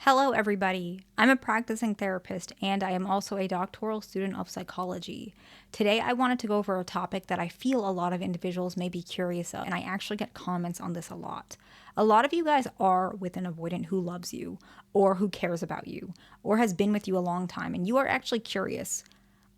Hello, everybody. I'm a practicing therapist and I am also a doctoral student of psychology. Today, I wanted to go over a topic that I feel a lot of individuals may be curious of, and I actually get comments on this a lot. A lot of you guys are with an avoidant who loves you, or who cares about you, or has been with you a long time, and you are actually curious.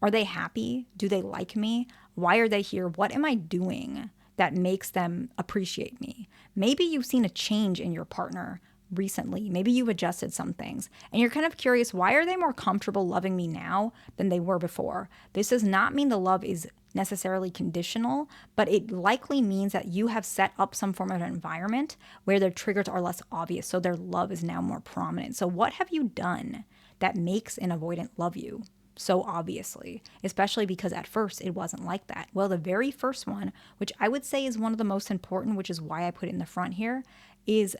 Are they happy? Do they like me? Why are they here? What am I doing that makes them appreciate me? Maybe you've seen a change in your partner recently. Maybe you've adjusted some things and you're kind of curious, why are they more comfortable loving me now than they were before? This does not mean the love is necessarily conditional, but it likely means that you have set up some form of an environment where their triggers are less obvious. So their love is now more prominent. So, what have you done that makes an avoidant love you so obviously, especially because at first it wasn't like that? Well, the very first one, which I would say is one of the most important, which is why I put it in the front here, is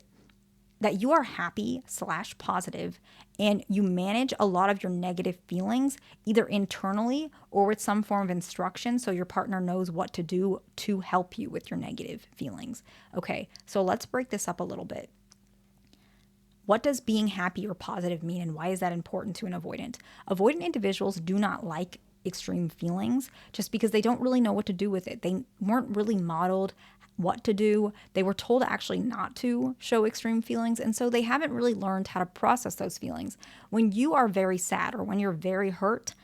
that you are happy slash positive and you manage a lot of your negative feelings either internally or with some form of instruction so your partner knows what to do to help you with your negative feelings. Okay, so let's break this up a little bit. What does being happy or positive mean, and why is that important to an avoidant? Avoidant individuals do not like extreme feelings just because they don't really know what to do with it. They weren't really modeled what to do. They were told actually not to show extreme feelings, and so they haven't really learned how to process those feelings. When you are very sad or when you're very hurt,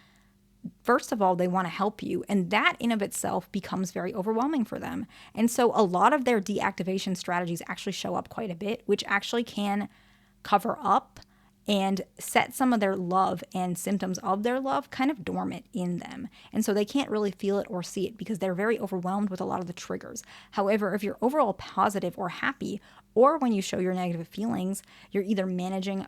first of all, they want to help you, and that in of itself becomes very overwhelming for them. And so a lot of their deactivation strategies actually show up quite a bit, which actually can cover up and set some of their love and symptoms of their love kind of dormant in them. And so they can't really feel it or see it because they're very overwhelmed with a lot of the triggers. However, if you're overall positive or happy, or when you show your negative feelings, you're managing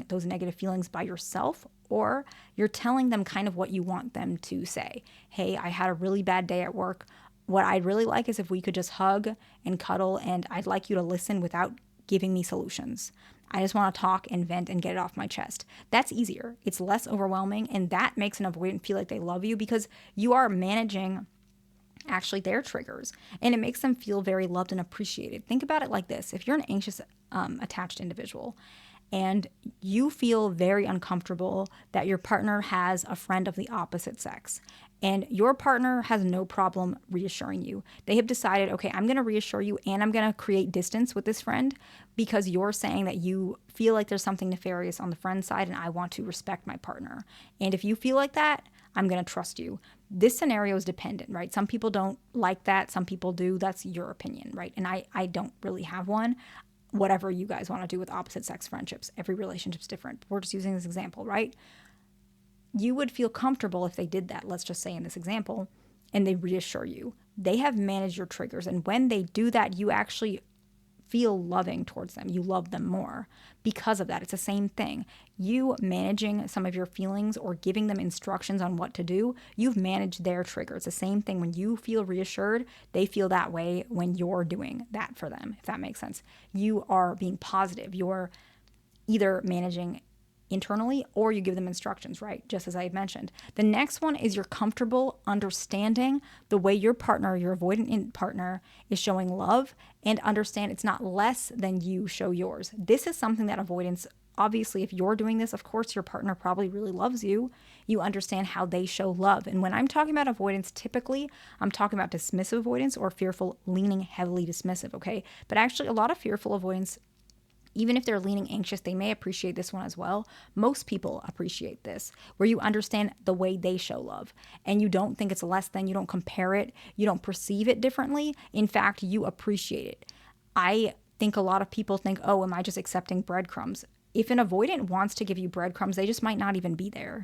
those negative feelings by yourself, or you're telling them kind of what you want them to say. Hey, I had a really bad day at work. What I'd really like is if we could just hug and cuddle, and I'd like you to listen without giving me solutions. I just want to talk and vent and get it off my chest. That's easier. It's less overwhelming, and that makes an avoidant feel like they love you because you are managing actually their triggers, and it makes them feel very loved and appreciated. Think about it like this. If you're an anxious, attached individual and you feel very uncomfortable that your partner has a friend of the opposite sex, and your partner has no problem reassuring you. They have decided, okay, I'm going to reassure you and I'm going to create distance with this friend because you're saying that you feel like there's something nefarious on the friend side and I want to respect my partner. And if you feel like that, I'm going to trust you. This scenario is dependent, right? Some people don't like that. Some people do. That's your opinion, right? And I don't really have one. Whatever you guys want to do with opposite sex friendships, every relationship's different. We're just using this example, right? You would feel comfortable if they did that, let's just say in this example, and they reassure you. They have managed your triggers. And when they do that, you actually feel loving towards them. You love them more because of that. It's the same thing. You managing some of your feelings or giving them instructions on what to do, you've managed their triggers. It's the same thing. When you feel reassured, they feel that way when you're doing that for them, if that makes sense. You are being positive. You're either managing internally or you give them instructions, right? Just as I had mentioned. The next one is you're comfortable understanding the way your partner, your avoidant partner, is showing love, and understand it's not less than you show yours. This is something that avoidance, obviously, if you're doing this, of course, your partner probably really loves you. You understand how they show love. And when I'm talking about avoidance, typically, I'm talking about dismissive avoidance or fearful, leaning heavily dismissive, okay? But actually, a lot of fearful avoidance, even if they're leaning anxious, they may appreciate this one as well. Most people appreciate this, where you understand the way they show love and you don't think it's less than, you don't compare it, you don't perceive it differently. In fact, you appreciate it. I think a lot of people think, oh, am I just accepting breadcrumbs? If an avoidant wants to give you breadcrumbs, they just might not even be there.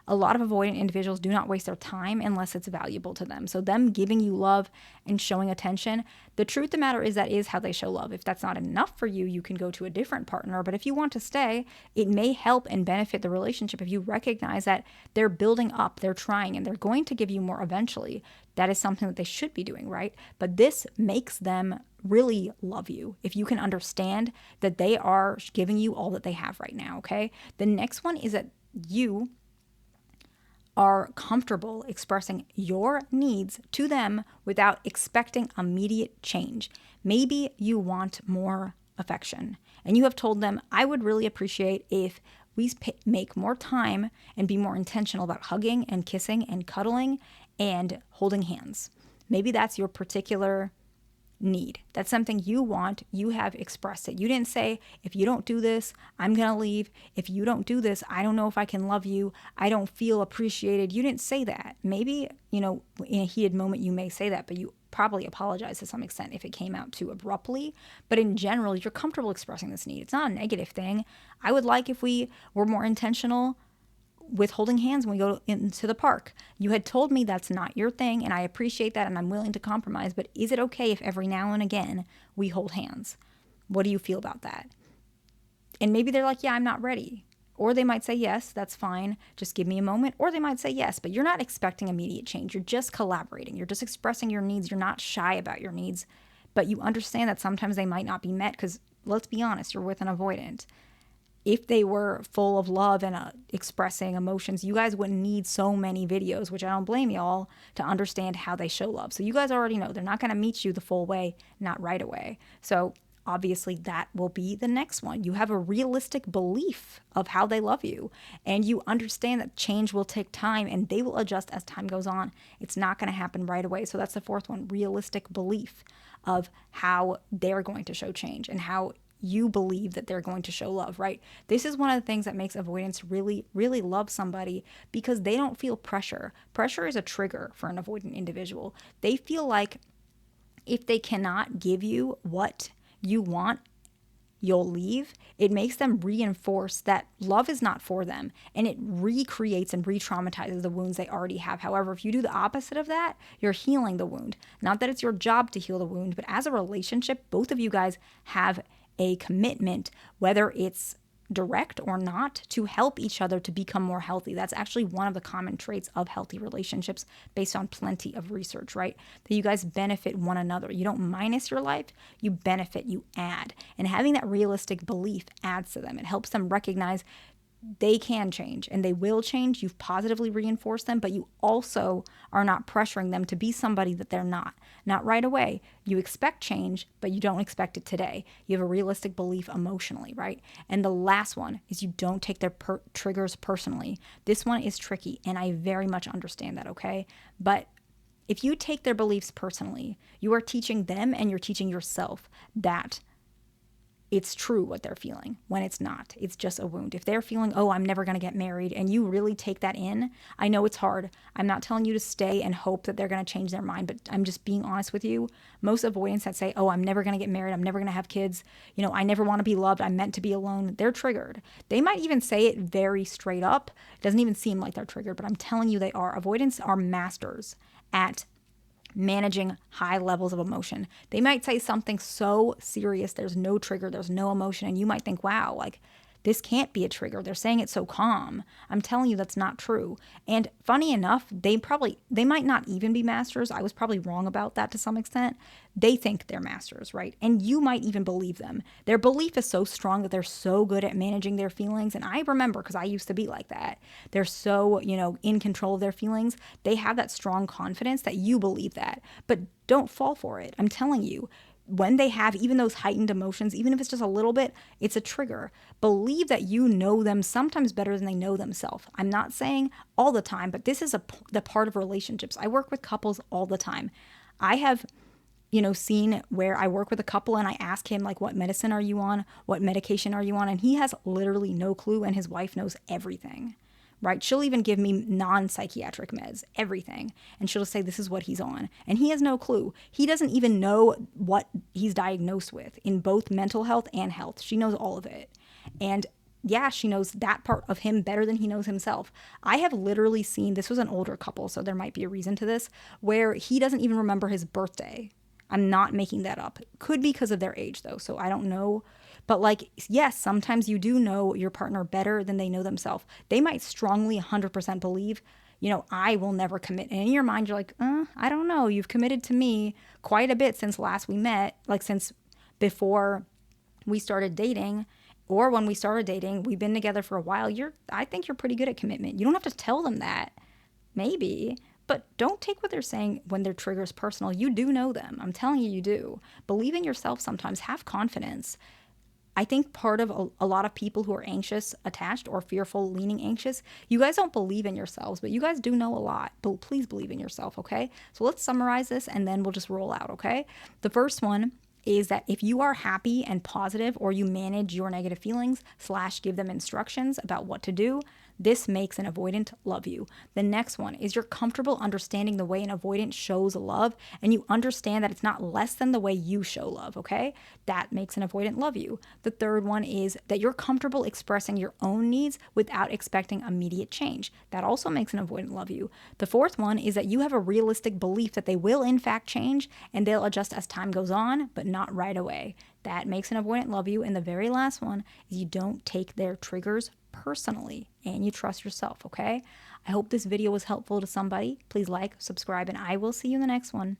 A lot of avoidant individuals do not waste their time unless it's valuable to them. So them giving you love and showing attention, the truth of the matter is that is how they show love. If that's not enough for you, you can go to a different partner. But if you want to stay, it may help and benefit the relationship if you recognize that they're building up, they're trying, and they're going to give you more eventually. That is something that they should be doing, right? But this makes them really love you if you can understand that they are giving you all that they have right now, okay? The next one is that you are comfortable expressing your needs to them without expecting immediate change. Maybe you want more affection and you have told them, I would really appreciate if we make more time and be more intentional about hugging and kissing and cuddling and holding hands. Maybe that's your particular need. That's something you want. You have expressed it. You didn't say, if you don't do this, I'm going to leave. If you don't do this, I don't know if I can love you. I don't feel appreciated. You didn't say that. Maybe, in a heated moment, you may say that, but you probably apologize to some extent if it came out too abruptly. But in general, you're comfortable expressing this need. It's not a negative thing. I would like if we were more intentional with holding hands when we go into the park. You had told me that's not your thing, and I appreciate that, and I'm willing to compromise, but is it okay if every now and again we hold hands? What do you feel about that? And maybe they're like, yeah, I'm not ready. Or they might say, yes, that's fine. Just give me a moment. Or they might say yes, but you're not expecting immediate change. You're just collaborating. You're just expressing your needs. You're not shy about your needs, but you understand that sometimes they might not be met because, let's be honest, you're with an avoidant. If they were full of love and expressing emotions, you guys wouldn't need so many videos, which I don't blame y'all, to understand how they show love. So you guys already know they're not going to meet you the full way, not right away. So obviously that will be the next one. You have a realistic belief of how they love you, and you understand that change will take time and they will adjust as time goes on. It's not going to happen right away. So that's the fourth one, realistic belief of how they're going to show change and how you believe that they're going to show love, right? This is one of the things that makes avoidants really, really love somebody, because they don't feel pressure. Pressure is a trigger for an avoidant individual. They feel like if they cannot give you what you want, you'll leave. It makes them reinforce that love is not for them, and it recreates and re-traumatizes the wounds they already have. However, if you do the opposite of that, you're healing the wound. Not that it's your job to heal the wound, but as a relationship, both of you guys have a commitment, whether it's direct or not, to help each other to become more healthy. That's actually one of the common traits of healthy relationships based on plenty of research, right? That you guys benefit one another. You don't minus your life, you benefit, you add. And having that realistic belief adds to them. It helps them recognize they can change and they will change. You've positively reinforced them, but you also are not pressuring them to be somebody that they're not. Not right away. You expect change, but you don't expect it today. You have a realistic belief emotionally, right? And the last one is you don't take their triggers personally. This one is tricky, and I very much understand that, okay? But if you take their beliefs personally, you are teaching them and you're teaching yourself that it's true what they're feeling when it's not. It's just a wound. If they're feeling, oh, I'm never going to get married, and you really take that in, I know it's hard. I'm not telling you to stay and hope that they're going to change their mind, but I'm just being honest with you. Most avoidants that say, oh, I'm never going to get married, I'm never going to have kids, I never want to be loved, I'm meant to be alone, they're triggered. They might even say it very straight up. It doesn't even seem like they're triggered, but I'm telling you they are. Avoidants are masters at managing high levels of emotion. They might say something so serious, there's no trigger, there's no emotion, and you might think, wow, like this can't be a trigger. They're saying it so calm. I'm telling you that's not true. And funny enough, they might not even be masters. I was probably wrong about that to some extent. They think they're masters, right? And you might even believe them. Their belief is so strong that they're so good at managing their feelings. And I remember, because I used to be like that. They're so, in control of their feelings. They have that strong confidence that you believe that. But don't fall for it. I'm telling you. When they have even those heightened emotions, even if it's just a little bit, it's a trigger. Believe that you know them sometimes better than they know themselves. I'm not saying all the time, but this is the part of relationships. I work with couples all the time. I have, seen where I work with a couple and I ask him, like, what medicine are you on? What medication are you on? And he has literally no clue, and his wife knows everything. Right? She'll even give me non-psychiatric meds, everything. And she'll just say, this is what he's on. And he has no clue. He doesn't even know what he's diagnosed with in both mental health and health. She knows all of it. And yeah, she knows that part of him better than he knows himself. I have literally seen, this was an older couple, so there might be a reason to this, where he doesn't even remember his birthday. I'm not making that up. Could be because of their age, though, so I don't know. But yes, sometimes you do know your partner better than they know themselves. They might strongly 100% believe, I will never commit. And in your mind, you're like, I don't know. You've committed to me quite a bit since last we met, since before we started dating, or when we started dating, we've been together for a while. I think you're pretty good at commitment. You don't have to tell them that. Maybe. But don't take what they're saying when their trigger is personal. You do know them. I'm telling you, you do. Believe in yourself sometimes. Have confidence. I think part of a lot of people who are anxious attached or fearful leaning anxious, you guys don't believe in yourselves, but you guys do know a lot. But please believe in yourself, okay? So let's summarize this and then we'll just roll out, okay? The first one is that if you are happy and positive, or you manage your negative feelings / give them instructions about what to do, this makes an avoidant love you. The next one is you're comfortable understanding the way an avoidant shows love, and you understand that it's not less than the way you show love, okay? That makes an avoidant love you. The third one is that you're comfortable expressing your own needs without expecting immediate change. That also makes an avoidant love you. The fourth one is that you have a realistic belief that they will in fact change and they'll adjust as time goes on, but not right away. That makes an avoidant love you. And the very last one is you don't take their triggers personally and you trust yourself, okay? I hope this video was helpful to somebody. Please like, subscribe, and I will see you in the next one.